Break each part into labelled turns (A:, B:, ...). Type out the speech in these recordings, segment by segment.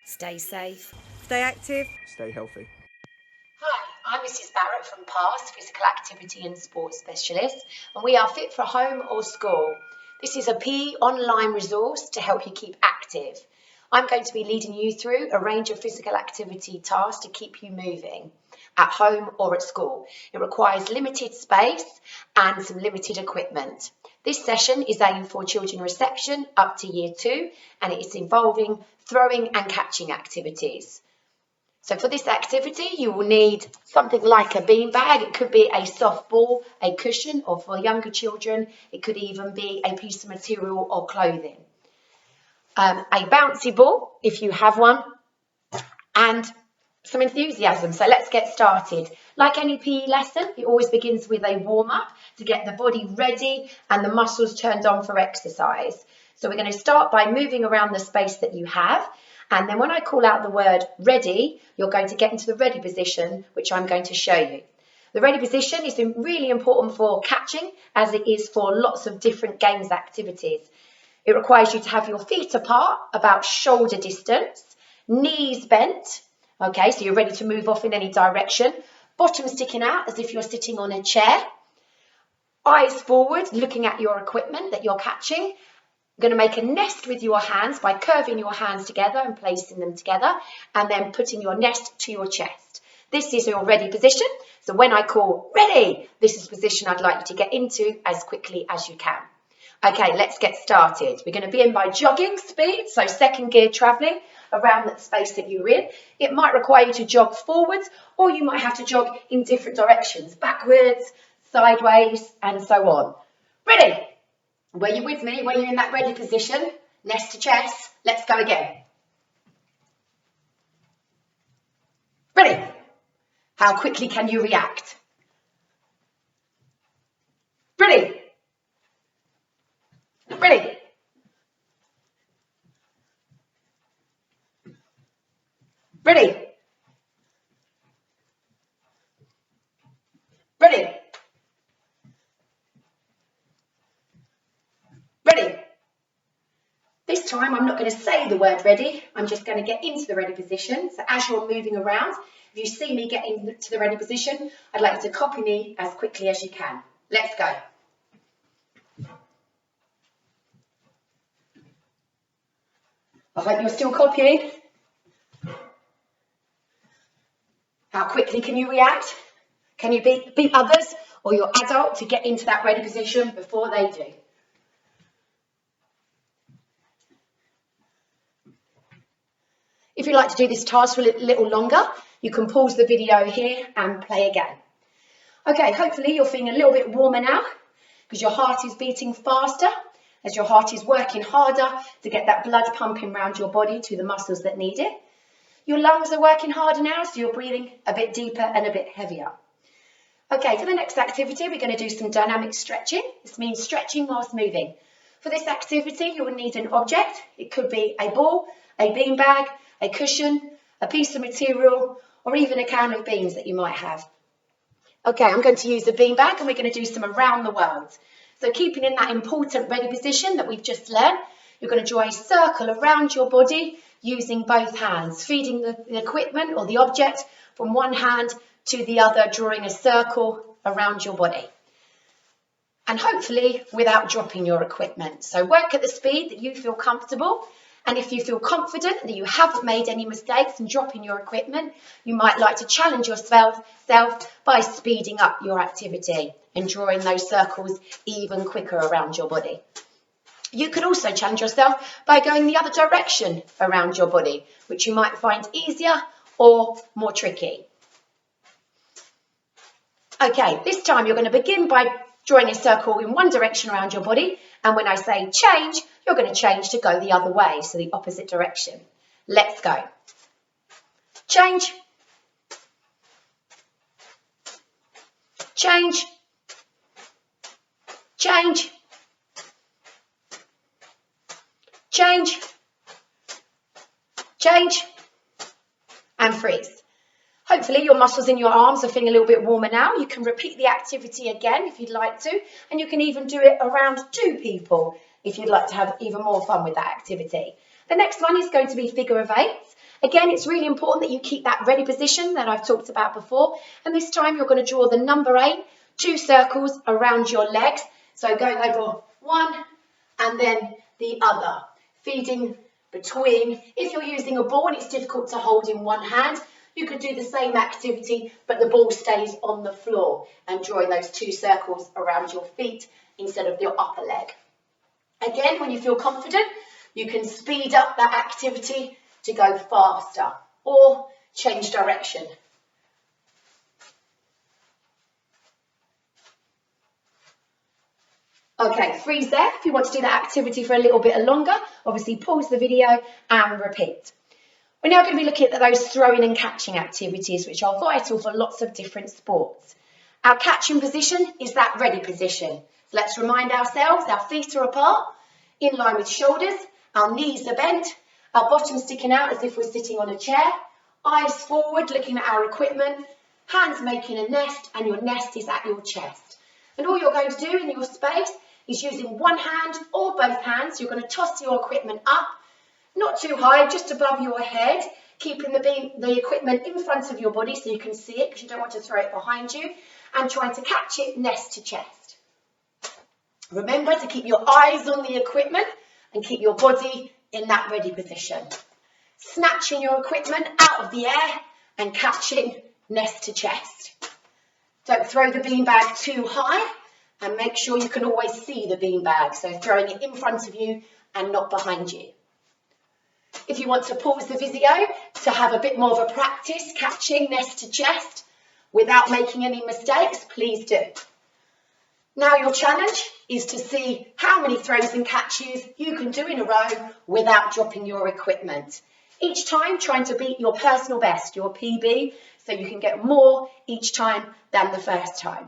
A: Stay safe.
B: Stay active.
C: Stay healthy.
D: Hi, I'm Mrs. Barrett from PASS, Physical Activity and Sports Specialist, and we are fit for home or school. This is a PE online resource to help you keep active. I'm going to be leading you through a range of physical activity tasks to keep you moving at home or at school. It requires limited space and some limited equipment. This session is aimed for children reception up to year 2, and it is involving throwing and catching activities. So for this activity, you will need something like a beanbag. It could be a soft ball, a cushion, or for younger children, it could even be a piece of material or clothing. A bouncy ball, if you have one, and some enthusiasm. So let's get started. Like any PE lesson, it always begins with a warm-up to get the body ready and the muscles turned on for exercise. So we're going to start by moving around the space that you have. And then when I call out the word ready, you're going to get into the ready position, which I'm going to show you. The ready position is really important for catching, as it is for lots of different games activities. It requires you to have your feet apart, about shoulder distance, knees bent, okay, so you're ready to move off in any direction, bottom sticking out as if you're sitting on a chair, eyes forward, looking at your equipment that you're catching. You're going to make a nest with your hands by curving your hands together and placing them together, and then putting your nest to your chest. This is your ready position. So when I call ready, this is the position I'd like you to get into as quickly as you can. Okay, let's get started. We're going to begin by jogging speed, so second gear travelling around that space that you're in. It might require you to jog forwards, or you might have to jog in different directions, backwards, sideways, and so on. Ready? Were you with me? When you're in that ready position, nest to chest, let's go again. Ready? How quickly can you react? Ready? Ready? Ready? Ready? Ready? This time I'm not going to say the word ready, I'm just going to get into the ready position. So as you're moving around, if you see me get into the ready position, I'd like you to copy me as quickly as you can. Let's go. I hope you're still copying. How quickly can you react? Can you beat others or your adult to get into that ready position before they do? If you'd like to do this task for a little longer, you can pause the video here and play again. Okay, hopefully you're feeling a little bit warmer now because your heart is beating faster as your heart is working harder to get that blood pumping around your body to the muscles that need it. Your lungs are working harder now, so you're breathing a bit deeper and a bit heavier. Okay, for the next activity, we're going to do some dynamic stretching. This means stretching whilst moving. For this activity, you will need an object. It could be a ball, a beanbag, a cushion, a piece of material, or even a can of beans that you might have. Okay, I'm going to use a beanbag and we're going to do some around the world. So keeping in that important ready position that we've just learned, you're going to draw a circle around your body using both hands, feeding the equipment or the object from one hand to the other, drawing a circle around your body. And hopefully without dropping your equipment. So work at the speed that you feel comfortable. And if you feel confident that you haven't made any mistakes in dropping your equipment, you might like to challenge yourself by speeding up your activity and drawing those circles even quicker around your body. You could also challenge yourself by going the other direction around your body, which you might find easier or more tricky. Okay, this time you're going to begin by drawing a circle in one direction around your body, and when I say change, you're going to change to go the other way, so the opposite direction. Let's go. Change. Change. Change. Change. Change. And freeze. Hopefully your muscles in your arms are feeling a little bit warmer now. You can repeat the activity again if you'd like to, and you can even do it around 2 people. if you'd like to have even more fun with that activity. The next one is going to be figure of eights. Again, it's really important that you keep that ready position that I've talked about before. And this time you're going to draw the number 8, 2 circles around your legs. So going over one and then the other, feeding between. If you're using a ball and it's difficult to hold in one hand, you could do the same activity, but the ball stays on the floor and drawing those 2 circles around your feet instead of your upper leg. Again, when you feel confident, you can speed up that activity to go faster or change direction. Okay, freeze there. If you want to do that activity for a little bit longer, obviously pause the video and repeat. We're now going to be looking at those throwing and catching activities, which are vital for lots of different sports. Our catching position is that ready position. So let's remind ourselves, our feet are apart, in line with shoulders, our knees are bent, our bottom sticking out as if we're sitting on a chair, eyes forward looking at our equipment, hands making a nest, and your nest is at your chest. And all you're going to do in your space is using one hand or both hands, you're going to toss your equipment up, not too high, just above your head, keeping the equipment in front of your body so you can see it because you don't want to throw it behind you, and trying to catch it nest to chest. Remember to keep your eyes on the equipment and keep your body in that ready position. Snatching your equipment out of the air and catching nest to chest. Don't throw the beanbag too high and make sure you can always see the beanbag, so throwing it in front of you and not behind you. If you want to pause the video to have a bit more of a practice catching nest to chest without making any mistakes, please do. Now your challenge is to see how many throws and catches you can do in a row without dropping your equipment. Each time trying to beat your personal best, your PB, so you can get more each time than the first time.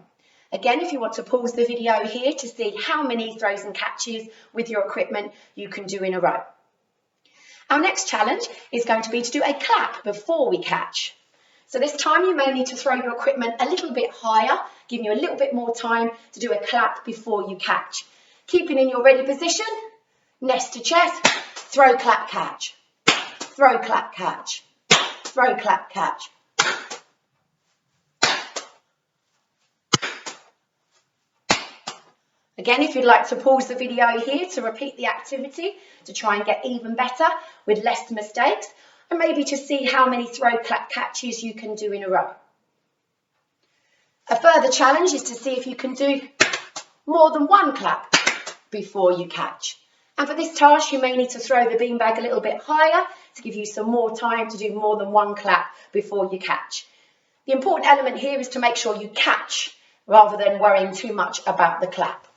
D: Again, if you want to pause the video here to see how many throws and catches with your equipment you can do in a row. Our next challenge is going to be to do a clap before we catch. So this time you may need to throw your equipment a little bit higher, giving you a little bit more time to do a clap before you catch. Keeping in your ready position, nest to chest, throw, clap, catch. Throw, clap, catch. Throw, clap, catch. Again, if you'd like to pause the video here to repeat the activity, to try and get even better with less mistakes, and maybe to see how many throw, clap, catches you can do in a row. A further challenge is to see if you can do more than one clap before you catch. And for this task, you may need to throw the beanbag a little bit higher to give you some more time to do more than one clap before you catch. The important element here is to make sure you catch rather than worrying too much about the clap.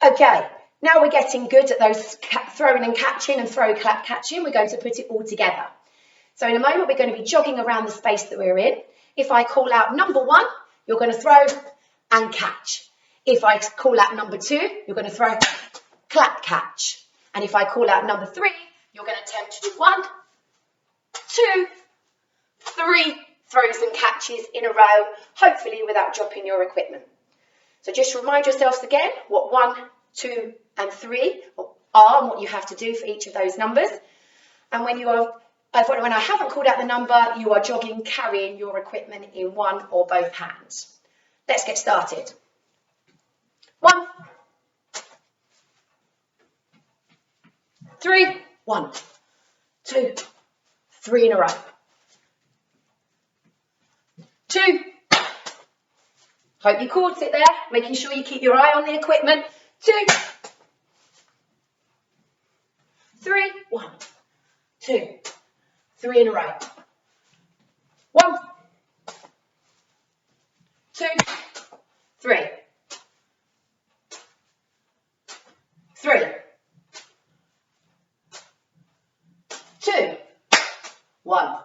D: Okay, now we're getting good at those throwing and catching and throw, clap, catching. We're going to put it all together. So in a moment, we're going to be jogging around the space that we're in. If I call out number 1, you're going to throw and catch. If I call out number 2, you're going to throw, clap, catch. And if I call out number 3, you're going to attempt to do 1, 2, 3 throws and catches in a row, hopefully without dropping your equipment. So just remind yourselves again what 1, 2 and 3 are and what you have to do for each of those numbers. And when I haven't called out the number, you are jogging, carrying your equipment in one or both hands. Let's get started. 1, 3, 1, 2, 3 in a row. 2, hope you caught it there, making sure you keep your eye on the equipment. 2, 3, 1, 2, 3 in a row. 1, 2, 3. 3, 2, 1.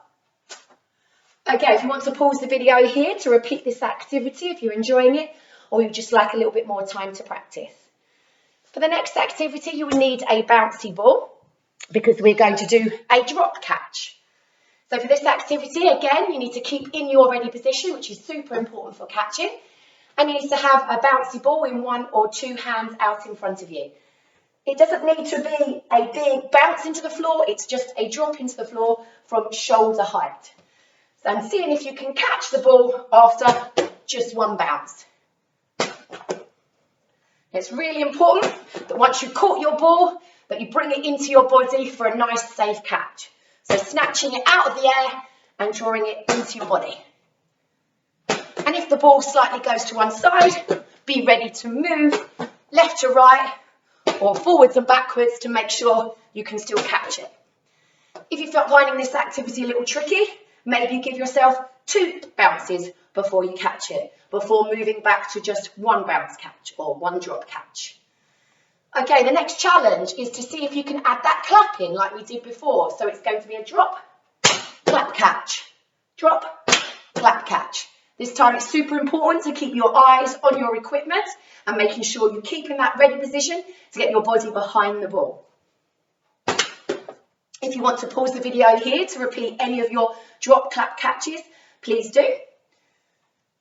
D: Okay, if you want to pause the video here to repeat this activity, if you're enjoying it, or you'd just like a little bit more time to practice. For the next activity, you will need a bouncy ball because we're going to do a drop catch. So for this activity, again, you need to keep in your ready position, which is super important for catching. and you need to have a bouncy ball in one or two hands out in front of you. It doesn't need to be a big bounce into the floor, it's just a drop into the floor from shoulder height. So I'm seeing if you can catch the ball after just one bounce. It's really important that once you've caught your ball, that you bring it into your body for a nice safe catch. So snatching it out of the air and drawing it into your body. And if the ball slightly goes to one side, be ready to move left to right or forwards and backwards to make sure you can still catch it. If you felt finding this activity a little tricky, maybe give yourself 2 bounces before you catch it, before moving back to just 1 bounce catch or 1 drop catch. Okay, the next challenge is to see if you can add that clap in like we did before. So it's going to be a drop, clap, catch, drop, clap, catch. This time it's super important to keep your eyes on your equipment and making sure you keep in that ready position to get your body behind the ball. If you want to pause the video here to repeat any of your drop, clap, catches, please do.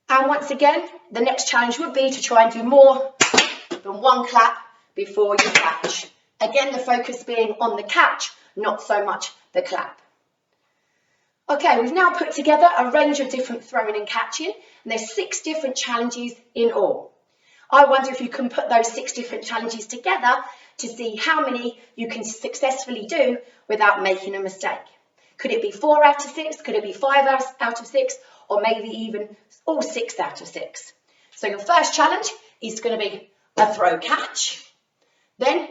D: And once again, the next challenge would be to try and do more than 1 clap before you catch. Again, the focus being on the catch, not so much the clap. Okay, we've now put together a range of different throwing and catching, and there's 6 different challenges in all. I wonder if you can put those 6 different challenges together to see how many you can successfully do without making a mistake. Could it be 4 out of 6? Could it be 5 out of 6? Or maybe even all 6 out of 6? So your first challenge is going to be a throw catch, then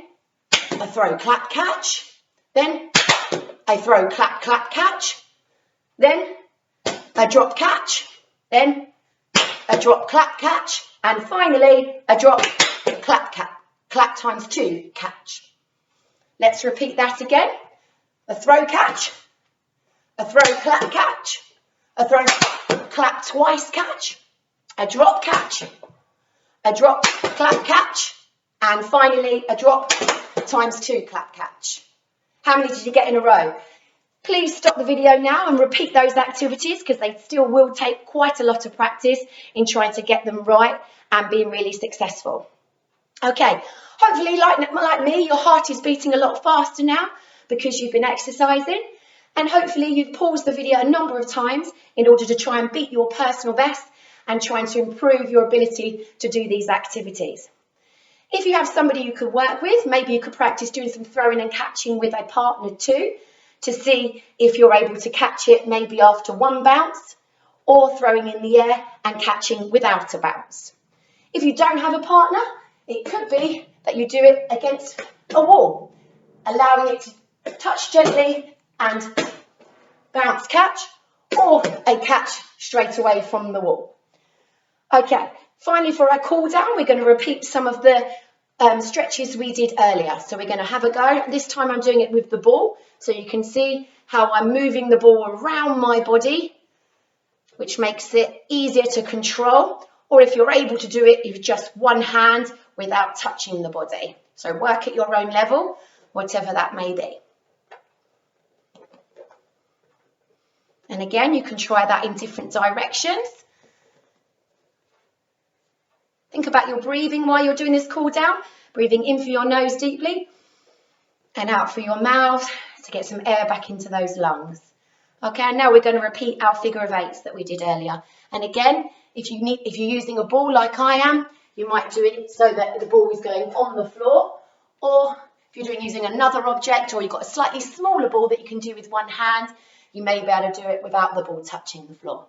D: a throw clap catch, then a throw clap clap catch, then a drop catch, then a drop clap catch, and finally a drop clap clap times 2 catch. Let's repeat that again. A throw catch, a throw clap catch, a throw clap twice catch, a drop catch, a drop clap catch, and finally a drop times 2 clap catch. How many did you get in a row? Please stop the video now and repeat those activities because they still will take quite a lot of practice in trying to get them right and being really successful. Okay, hopefully like me, your heart is beating a lot faster now because you've been exercising, and hopefully you've paused the video a number of times in order to try and beat your personal best and trying to improve your ability to do these activities. If you have somebody you could work with, maybe you could practice doing some throwing and catching with a partner too, to see if you're able to catch it maybe after 1 bounce or throwing in the air and catching without a bounce. If you don't have a partner, it could be that you do it against a wall, allowing it to touch gently and bounce catch, or a catch straight away from the wall. Okay, finally for our cool down, we're going to repeat some of the stretches we did earlier. So we're going to have a go. This time I'm doing it with the ball, so you can see how I'm moving the ball around my body, which makes it easier to control. Or if you're able to do it with just 1 hand without touching the body. So work at your own level, whatever that may be. And again, you can try that in different directions. Think about your breathing while you're doing this cool down. Breathing in for your nose deeply and out for your mouth to get some air back into those lungs. Okay, and now we're going to repeat our figure of 8s that we did earlier. And again, if you're using a ball like I am, you might do it so that the ball is going on the floor. Or if you're using another object, or you've got a slightly smaller ball that you can do with 1 hand, you may be able to do it without the ball touching the floor.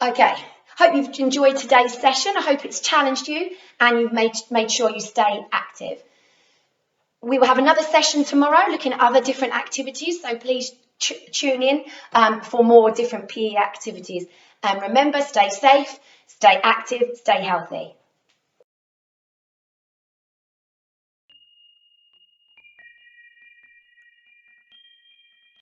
D: Okay, hope you've enjoyed today's session. I hope it's challenged you and you've made sure you stay active. We will have another session tomorrow looking at other different activities, so please tune in for more different PE activities. And remember, stay safe, stay active, stay healthy.